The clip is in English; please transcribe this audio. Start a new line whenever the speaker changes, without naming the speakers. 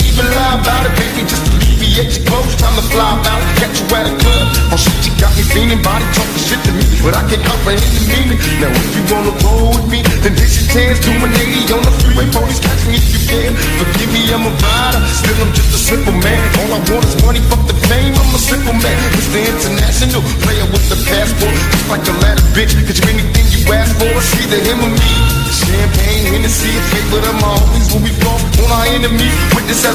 even lie about it, baby, just alleviate your clothes. Time to fly out, catch you at a club. Oh shit, you got me feeling, body talking shit to me, but I can't comprehend the meaning. Now if you wanna roll with me, then this your chance. Do an 80 on the freeway, police catch me if you can. Forgive me, I'm a rider, still I'm just a simple man. All I want is money, fuck the fame, I'm a simple man. Mr. International, player with the passport. Just like a ladder, bitch, cause you anything you ask for, it's either him or me. Champagne, Hennessy, a favorite of my homies when we fall on our enemies. Witness as we